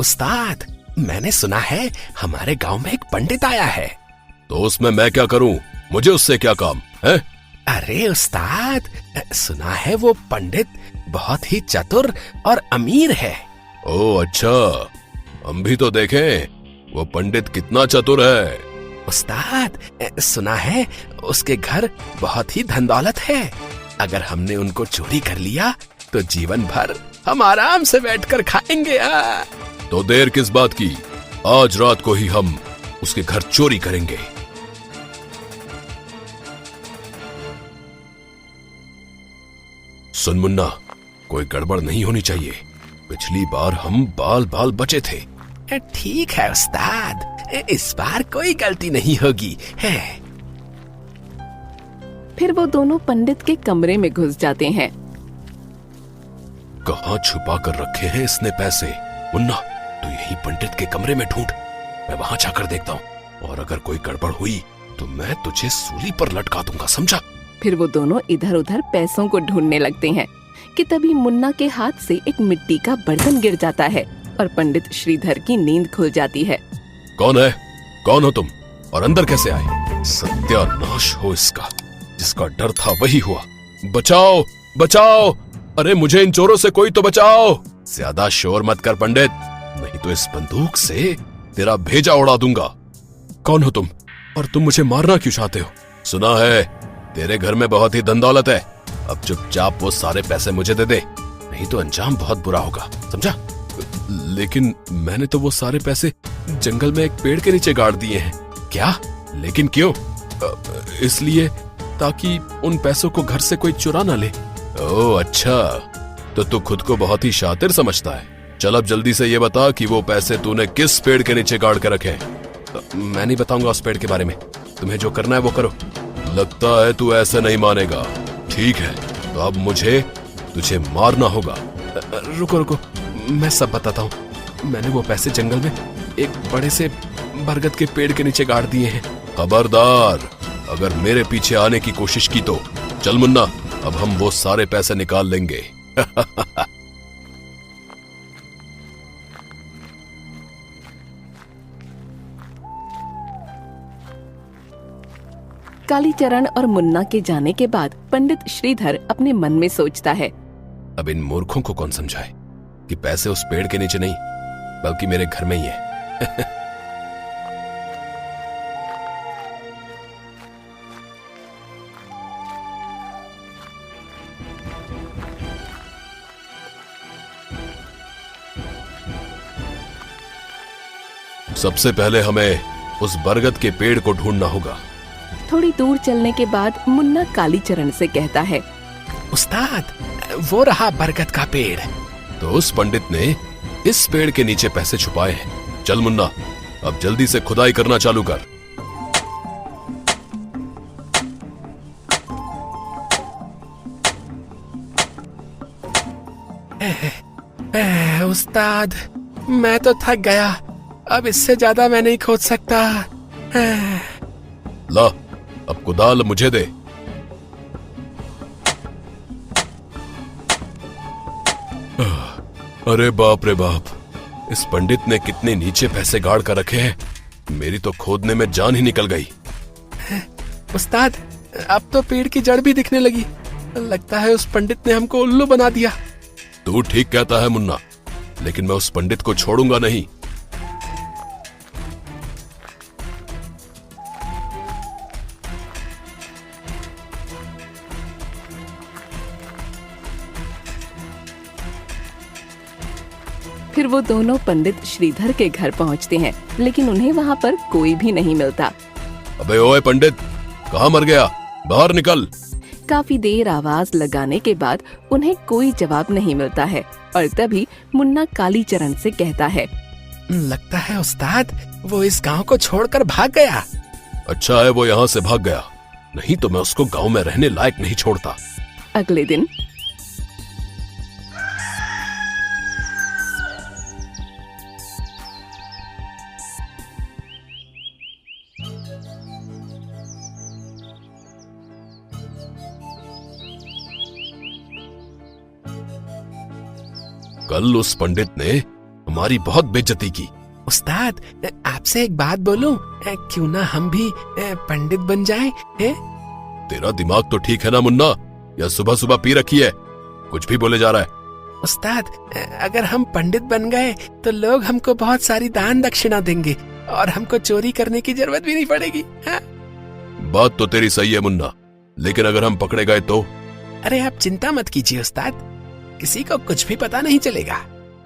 उस्ताद, मैंने सुना है हमारे गांव में एक पंडित आया है। तो उसमें मैं क्या करूं? मुझे उससे क्या काम है? अरे उस्ताद, सुना है वो पंडित बहुत ही चतुर और अमीर है। ओह अच्छा, हम भी तो देखें वो पंडित कितना चतुर है। उस्ताद, सुना है उसके घर बहुत ही धन दौलत है। अगर हमने उनको चोरी कर लिया तो जीवन भर हम आराम से बैठकर खाएंगे। तो देर किस बात की, आज रात को ही हम उसके घर चोरी करेंगे। सुन मुन्ना, कोई गड़बड़ नहीं होनी चाहिए। पिछली बार हम बाल बाल बचे थे। ठीक है उस्ताद, इस बार कोई गलती नहीं होगी है। फिर वो दोनों पंडित के कमरे में घुस जाते हैं। कहाँ छुपा कर रखे हैं इसने पैसे? मुन्ना, तू यही पंडित के कमरे में ढूंढ, मैं वहां जाकर देखता हूँ। और अगर कोई गड़बड़ हुई तो मैं तुझे सूली पर लटका दूंगा, समझा? फिर वो दोनों इधर उधर पैसों को ढूंढने लगते हैं कि तभी मुन्ना के हाथ से एक मिट्टी का बर्तन गिर जाता है और पंडित श्रीधर की नींद खुल जाती है। कौन है? कौन हो तुम? और अंदर कैसे आए? सत्यानाश हो इसका, जिसका डर था वही हुआ। बचाओ बचाओ, अरे मुझे इन चोरों से कोई तो बचाओ। ज्यादा शोर मत कर पंडित, नहीं तो इस बंदूक से तेरा भेजा उड़ा दूंगा। कौन हो तुम और तुम मुझे मारना क्यों चाहते हो? सुना है तेरे घर में बहुत ही धन दौलत है। अब चुपचाप वो सारे पैसे मुझे दे दे, नहीं तो अंजाम बहुत बुरा होगा, समझा? लेकिन मैंने तो वो सारे पैसे जंगल में एक पेड़ के नीचे गाड़ दिए हैं। क्या? लेकिन क्यों? इसलिए ताकि उन पैसों को घर से कोई चुरा ना ले। ओह अच्छा, तो तू खुद को बहुत ही शातिर समझता है। चल अब जल्दी से ये बता कि वो पैसे तूने किस पेड़ के नीचे गाड़ के रखे हैं। मैं नहीं बताऊंगा उस पेड़ के बारे में, तुम्हें जो करना है वो करो। लगता है तू ऐसे नहीं मानेगा। ठीक है, तो अब मुझे तुझे मारना होगा। रुको रुको, मैं सब बताता हूँ। मैंने वो पैसे जंगल में एक बड़े से बरगद के पेड़ के नीचे गाड़ दिए हैं। खबरदार, अगर मेरे पीछे आने की कोशिश की तो चल मुन्ना, अब हम वो सारे पैसे निकाल लेंगे। कालीचरण और मुन्ना के जाने के बाद पंडित श्रीधर अपने मन में सोचता है, अब इन मूर्खों को कौन समझाए कि पैसे उस पेड़ के नीचे नहीं बल्कि मेरे घर में ही है। सबसे पहले हमें उस बरगद के पेड़ को ढूंढना होगा। थोड़ी दूर चलने के बाद मुन्ना कालीचरण से कहता है, उस्ताद, वो रहा बरगद का पेड़। तो उस पंडित ने इस पेड़ के नीचे पैसे छुपाए हैं। चल मुन्ना, अब जल्दी से खुदाई करना चालू कर। उस्ताद, मैं तो थक गया, अब इससे ज्यादा मैं नहीं खोद सकता। ला, अब कुदाल मुझे दे। अरे बाप रे बाप, इस पंडित ने कितने नीचे पैसे गाड़ कर रखे हैं। मेरी तो खोदने में जान ही निकल गई। उस्ताद, अब तो पेड़ की जड़ भी दिखने लगी। लगता है उस पंडित ने हमको उल्लू बना दिया। तू ठीक कहता है मुन्ना, लेकिन मैं उस पंडित को छोड़ूंगा नहीं। फिर वो दोनों पंडित श्रीधर के घर पहुंचते हैं, लेकिन उन्हें वहाँ पर कोई भी नहीं मिलता। अबे ओए पंडित, कहाँ मर गया? बाहर निकल। काफी देर आवाज लगाने के बाद उन्हें कोई जवाब नहीं मिलता है और तभी मुन्ना कालीचरण से कहता है, लगता है उस्ताद वो इस गांव को छोड़कर भाग गया। अच्छा है वो यहाँ से भाग गया, नहीं तो मैं उसको गांव में रहने लायक नहीं छोड़ता। अगले दिन कल उस पंडित ने हमारी बहुत बेइज्जती की। उस्ताद, आपसे एक बात बोलूं? क्यों ना हम भी पंडित बन जाएं? तेरा दिमाग तो ठीक है ना मुन्ना, या सुबह सुबह पी रखी है? कुछ भी बोले जा रहा है। उस्ताद, अगर हम पंडित बन गए तो लोग हमको बहुत सारी दान दक्षिणा देंगे और हमको चोरी करने की जरूरत भी नहीं पड़ेगी। बात तो तेरी सही है मुन्ना, लेकिन अगर हम पकड़े गए तो? अरे आप चिंता मत कीजिए उस्ताद, किसी को कुछ भी पता नहीं चलेगा।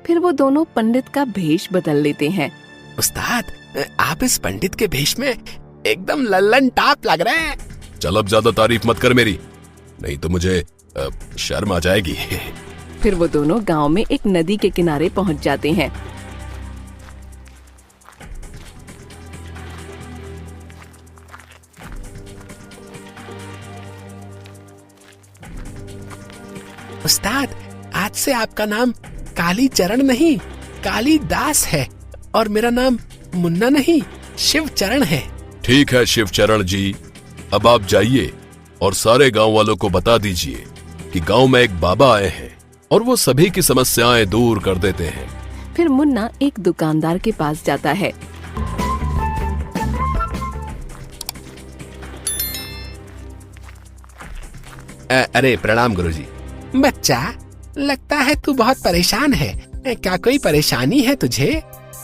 फिर वो दोनों पंडित का भेष बदल लेते हैं। उस्ताद, आप इस पंडित के भेष में एकदम लल्लन टाप लग रहे हैं। चल अब ज्यादा तारीफ मत कर मेरी, नहीं तो मुझे शर्म आ जाएगी। फिर वो दोनों गांव में एक नदी के किनारे पहुंच जाते हैं। उस्ताद, आज से आपका नाम काली चरण नहीं, काली दास है, और मेरा नाम मुन्ना नहीं, शिव चरण है। ठीक है शिव चरण जी, अब आप जाइए और सारे गांव वालों को बता दीजिए कि गांव में एक बाबा आए हैं और वो सभी की समस्याएं दूर कर देते हैं। फिर मुन्ना एक दुकानदार के पास जाता है। अरे प्रणाम गुरुजी। बच्चा, लगता है तू बहुत परेशान है। क्या कोई परेशानी है तुझे?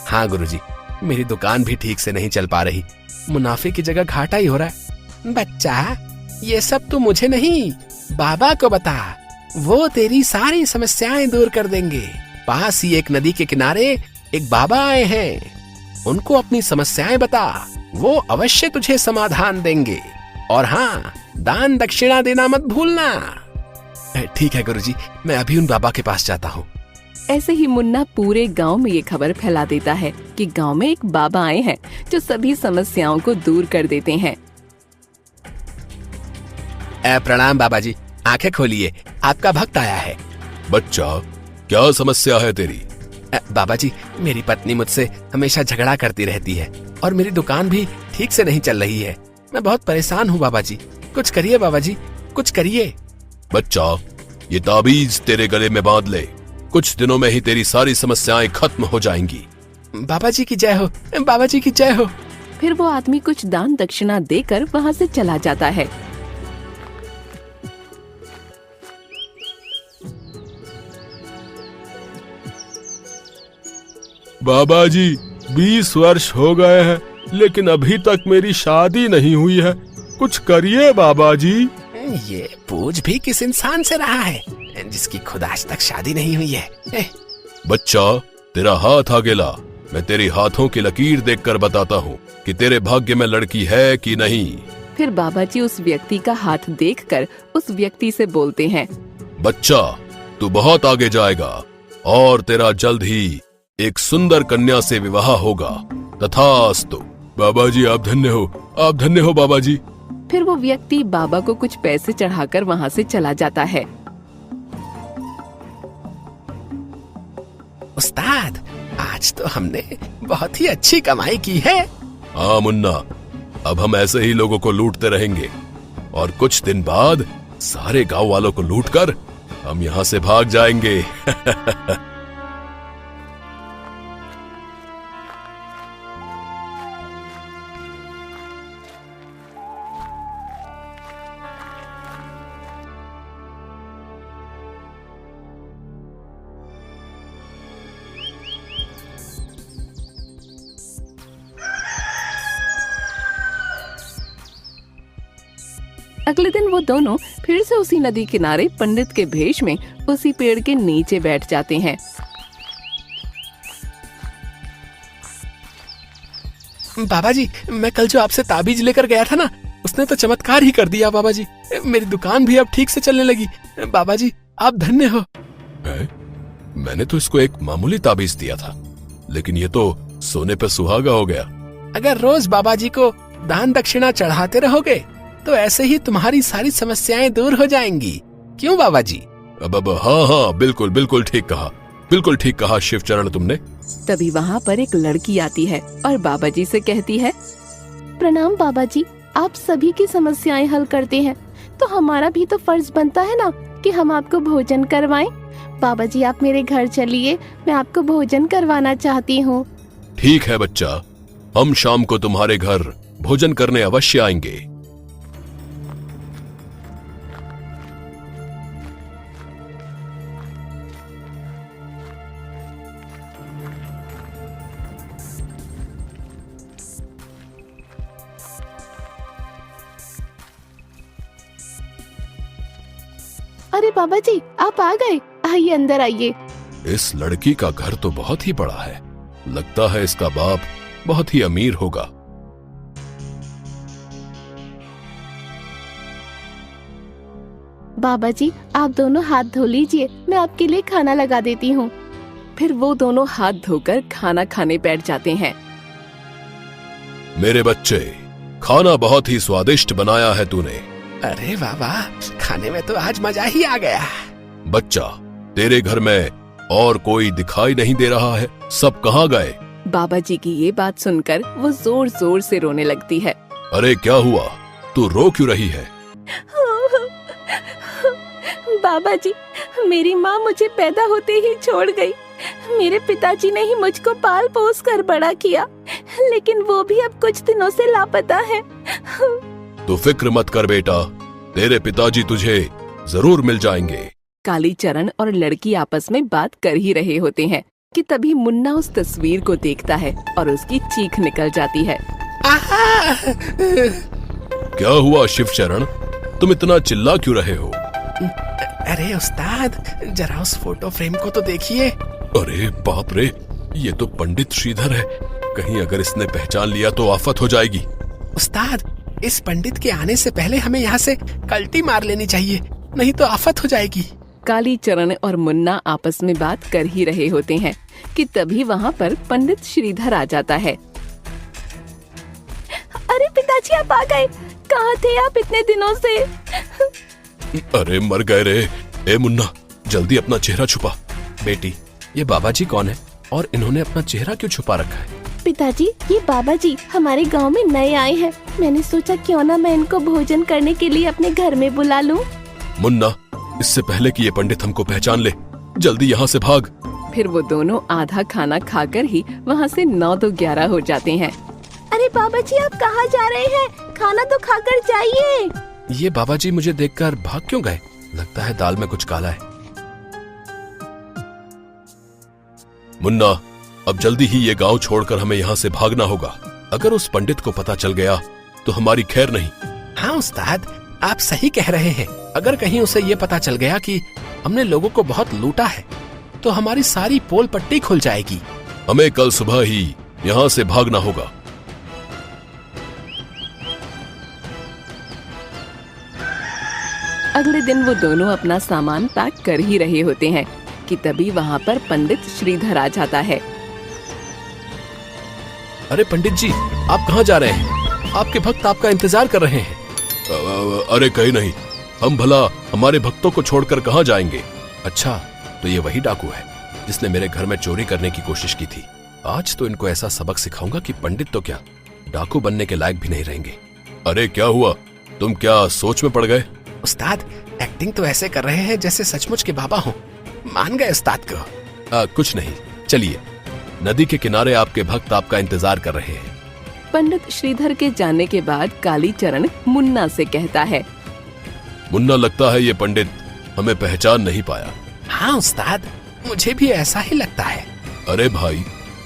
हाँ गुरुजी, मेरी दुकान भी ठीक से नहीं चल पा रही, मुनाफे की जगह घाटा ही हो रहा है। बच्चा, ये सब तू मुझे नहीं, बाबा को बता, वो तेरी सारी समस्याएं दूर कर देंगे। पास ही एक नदी के किनारे एक बाबा आए हैं, उनको अपनी समस्याएं बता, वो अवश्य तुझे समाधान देंगे। और हाँ, दान दक्षिणा देना मत भूलना। ठीक है गुरुजी, मैं अभी उन बाबा के पास जाता हूँ। ऐसे ही मुन्ना पूरे गांव में ये खबर फैला देता है कि गांव में एक बाबा आए हैं जो सभी समस्याओं को दूर कर देते हैं। प्रणाम बाबा जी, आंखें खोलिए, आपका भक्त आया है। बच्चा, क्या समस्या है तेरी? बाबा जी, मेरी पत्नी मुझसे हमेशा झगड़ा करती रहती है और मेरी दुकान भी ठीक से नहीं चल रही है। मैं बहुत परेशान हूँ बाबा जी, कुछ करिए बाबा जी, कुछ करिए। बच्चा, ये ताबीज तेरे गले में बांध ले, कुछ दिनों में ही तेरी सारी समस्याएं खत्म हो जाएंगी। बाबा जी की जय हो, बाबा जी की जय हो। फिर वो आदमी कुछ दान दक्षिणा देकर वहाँ से चला जाता है। बाबा जी, 20 वर्ष हो गए हैं, लेकिन अभी तक मेरी शादी नहीं हुई है, कुछ करिए बाबा जी। ये पूछ भी किस इंसान से रहा है जिसकी खुद आज तक शादी नहीं हुई है? बच्चा, तेरा हाथ आगे ला, मैं तेरी हाथों की लकीर देखकर बताता हूँ कि तेरे भाग्य में लड़की है कि नहीं। फिर बाबा जी उस व्यक्ति का हाथ देखकर उस व्यक्ति से बोलते हैं, बच्चा, तू बहुत आगे जाएगा और तेरा जल्द ही एक सुंदर कन्या से विवाह होगा, तथास्तु। बाबा जी, आप धन्य हो, आप धन्य हो बाबा जी। फिर वो व्यक्ति बाबा को कुछ पैसे चढ़ाकर वहाँ से चला जाता है। उस्ताद, आज तो हमने बहुत ही अच्छी कमाई की है। हाँ मुन्ना, अब हम ऐसे ही लोगों को लूटते रहेंगे और कुछ दिन बाद सारे गांव वालों को लूटकर हम यहाँ से भाग जाएंगे। अगले दिन वो दोनों फिर से उसी नदी किनारे पंडित के भेष में उसी पेड़ के नीचे बैठ जाते हैं। बाबा जी, मैं कल जो आपसे ताबीज लेकर गया था ना, उसने तो चमत्कार ही कर दिया बाबा जी। मेरी दुकान भी अब ठीक से चलने लगी। बाबा जी, आप धन्य हो। मैंने तो इसको एक मामूली ताबीज दिया था, लेकिन ये तो सोने पे सुहागा हो गया। अगर रोज बाबा जी को दान दक्षिणा चढ़ाते रहोगे तो ऐसे ही तुम्हारी सारी समस्याएं दूर हो जाएंगी। क्यों बाबा जी? अब हाँ हाँ, बिल्कुल बिल्कुल ठीक कहा, बिल्कुल ठीक कहा शिवचरण तुमने। तभी वहाँ पर एक लड़की आती है और बाबा जी से कहती है, प्रणाम बाबा जी, आप सभी की समस्याएं हल करते हैं, तो हमारा भी तो फर्ज बनता है ना कि हम आपको भोजन करवाएं। बाबा जी आप मेरे घर चलिए, मैं आपको भोजन करवाना चाहती हूँ। ठीक है बच्चा, हम शाम को तुम्हारे घर भोजन करने अवश्य आएंगे। अरे बाबा जी आप आ गए, आइए अंदर आइए। इस लड़की का घर तो बहुत ही बड़ा है, लगता है इसका बाप बहुत ही अमीर होगा। बाबा जी आप दोनों हाथ धो लीजिए, मैं आपके लिए खाना लगा देती हूँ। फिर वो दोनों हाथ धोकर खाना खाने बैठ जाते हैं। मेरे बच्चे, खाना बहुत ही स्वादिष्ट बनाया है तूने। अरे बाबा, खाने में तो आज मजा ही आ गया। बच्चा, तेरे घर में और कोई दिखाई नहीं दे रहा है, सब कहाँ गए? बाबा जी की ये बात सुनकर वो जोर जोर से रोने लगती है। अरे क्या हुआ, तू रो क्यों रही है? बाबा जी, मेरी माँ मुझे पैदा होते ही छोड़ गई। मेरे पिताजी ने ही मुझको पाल पोस कर बड़ा किया, लेकिन वो भी अब कुछ दिनों से लापता है। तो फिक्र मत कर बेटा, तेरे पिताजी तुझे जरूर मिल जाएंगे। कालीचरण और लड़की आपस में बात कर ही रहे होते हैं कि तभी मुन्ना उस तस्वीर को देखता है और उसकी चीख निकल जाती है। क्या हुआ शिवचरण, तुम इतना चिल्ला क्यों रहे हो? अरे उस्ताद, जरा उस फोटो फ्रेम को तो देखिए। अरे बाप रे, ये तो पंडित श्रीधर है। कहीं अगर इसने पहचान लिया तो आफत हो जाएगी। उस्ताद, इस पंडित के आने से पहले हमें यहाँ से कल्टी मार लेनी चाहिए, नहीं तो आफत हो जाएगी। कालीचरण और मुन्ना आपस में बात कर ही रहे होते हैं कि तभी वहाँ पर पंडित श्रीधर आ जाता है। अरे पिताजी आप आ गए, कहाँ थे आप इतने दिनों से? अरे मर गए रे। ए मुन्ना, जल्दी अपना चेहरा छुपा। बेटी, ये बाबा जी कौन है और इन्होंने अपना चेहरा क्यों छुपा रखा है? पिताजी, ये बाबा जी हमारे गांव में नए आए हैं। मैंने सोचा क्यों ना मैं इनको भोजन करने के लिए अपने घर में बुला लूं। मुन्ना, इससे पहले कि ये पंडित हमको पहचान ले, जल्दी यहाँ से भाग। फिर वो दोनों आधा खाना खाकर ही वहाँ से 9 तो 11 हो जाते हैं। अरे बाबा जी आप कहाँ जा रहे हैं? खाना तो खाकर जाइए। ये बाबा जी मुझे देखकर भाग क्यों गए? लगता है दाल में कुछ काला है। मुन्ना, अब जल्दी ही ये गांव छोड़कर हमें यहाँ से भागना होगा। अगर उस पंडित को पता चल गया तो हमारी खैर नहीं। हाँ उस्ताद, आप सही कह रहे हैं। अगर कहीं उसे ये पता चल गया कि हमने लोगों को बहुत लूटा है तो हमारी सारी पोल पट्टी खुल जाएगी। हमें कल सुबह ही यहाँ से भागना होगा। अगले दिन वो दोनों अपना सामान पैक कर ही रहे होते हैं कि तभी वहाँ पर पंडित श्रीधर आ जाता है। अरे पंडित जी, आप कहाँ जा रहे हैं? आपके भक्त आपका इंतजार कर रहे हैं। अरे कहीं नहीं, हम भला हमारे भक्तों को छोड़कर कहाँ जाएंगे? अच्छा, तो ये वही डाकू है जिसने मेरे घर में चोरी करने की कोशिश की थी। आज तो इनको ऐसा सबक सिखाऊंगा कि पंडित तो क्या, डाकू बनने के लायक भी नहीं रहेंगे। अरे क्या हुआ, तुम क्या सोच में पड़ गए? उस्ताद, एक्टिंग तो ऐसे कर रहे हैं जैसे सचमुच के बाबा हों। मान गए उस्ताद को। कुछ नहीं, चलिए, नदी के किनारे आपके भक्त आपका इंतजार कर रहे हैं। पंडित श्रीधर के जाने के बाद कालीचरण मुन्ना से कहता है। मुन्ना, लगता है ये पंडित हमें पहचान नहीं पाया। हाँ उस्ताद, मुझे भी ऐसा ही लगता है। अरे भाई,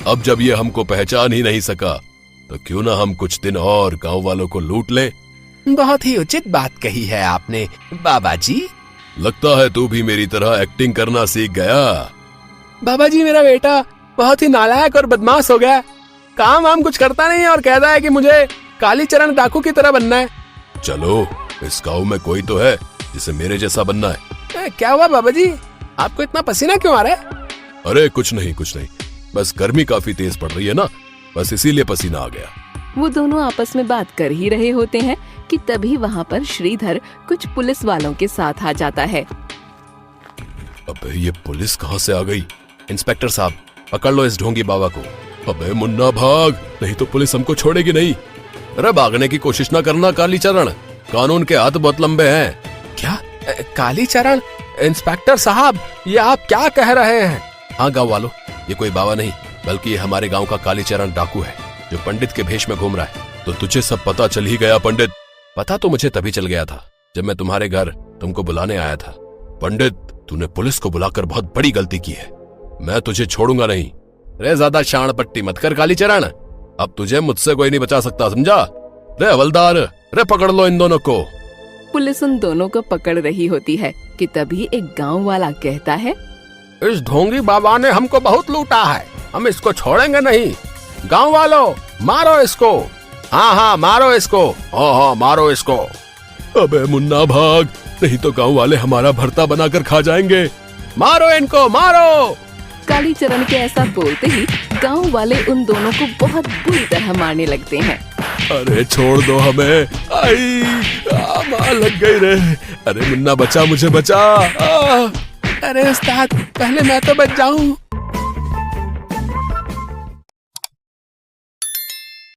अब जब ये हमको पहचान ही नहीं सका तो क्यों ना हम कुछ दिन और गांव वालों को लूट लें। बहुत ही उचित बात कही है आपने बाबा जी। लगता है तू भी मेरी तरह एक्टिंग करना सीख गया। बाबा जी, मेरा बेटा बहुत ही नालायक और बदमाश हो गया। काम वाम कुछ करता नहीं है और कहता है कि मुझे कालीचरण डाकू की तरह बनना है। चलो, इस गांव में कोई तो है जिसे मेरे जैसा बनना है। क्या हुआ बाबा जी, आपको इतना पसीना क्यों आ रहा है? अरे कुछ नहीं, बस गर्मी काफी तेज पड़ रही है ना, बस इसीलिए पसीना आ गया। वो दोनों आपस में बात कर ही रहे होते हैं कि तभी वहाँ पर श्रीधर कुछ पुलिस वालों के साथ आ जाता है। अबे ये पुलिस कहाँ से आ गई? इंस्पेक्टर साहब, पकड़ लो इस ढोंगी बाबा को। अबे मुन्ना भाग, नहीं तो पुलिस हमको छोड़ेगी नहीं। अरे भागने की कोशिश ना करना कालीचरण, कानून के हाथ बहुत लंबे हैं। क्या कालीचरण, इंस्पेक्टर साहब, ये आप क्या कह रहे हैं? हाँ गांव वालों, ये कोई बाबा नहीं बल्कि ये हमारे गांव का कालीचरण डाकू है जो पंडित के भेष में घूम रहा है। तो तुझे सब पता चल ही गया पंडित? पता तो मुझे तभी चल गया था जब मैं तुम्हारे घर तुमको बुलाने आया था। पंडित, तूने पुलिस को बुलाकर बहुत बड़ी गलती की है। मैं तुझे छोड़ूंगा नहीं। रे ज्यादा शान पट्टी मत कर कालीचरण, अब तुझे मुझसे कोई नहीं बचा सकता, समझा? रे हवलदार, रे पकड़ लो इन दोनों को। पुलिस उन दोनों को पकड़ रही होती है कि तभी एक गांव वाला कहता है, इस ढोंगी बाबा ने हमको बहुत लूटा है, हम इसको छोड़ेंगे नहीं। गांव वालों, मारो इसको। हाँ हाँ मारो इसको। हाँ हाँ मारो इसको। अबे मुन्ना भाग, नहीं तो गांव वाले हमारा भरता बनाकर खा जाएंगे। मारो इनको, मारो। कालीचरण के ऐसा बोलते ही गांव वाले उन दोनों को बहुत बुरी तरह मारने लगते हैं। अरे छोड़ दो हमें, आई मार लग गई रे। अरे मुन्ना बचा, मुझे बचा। अरे उस्ताद, पहले मैं तो बच जाऊं।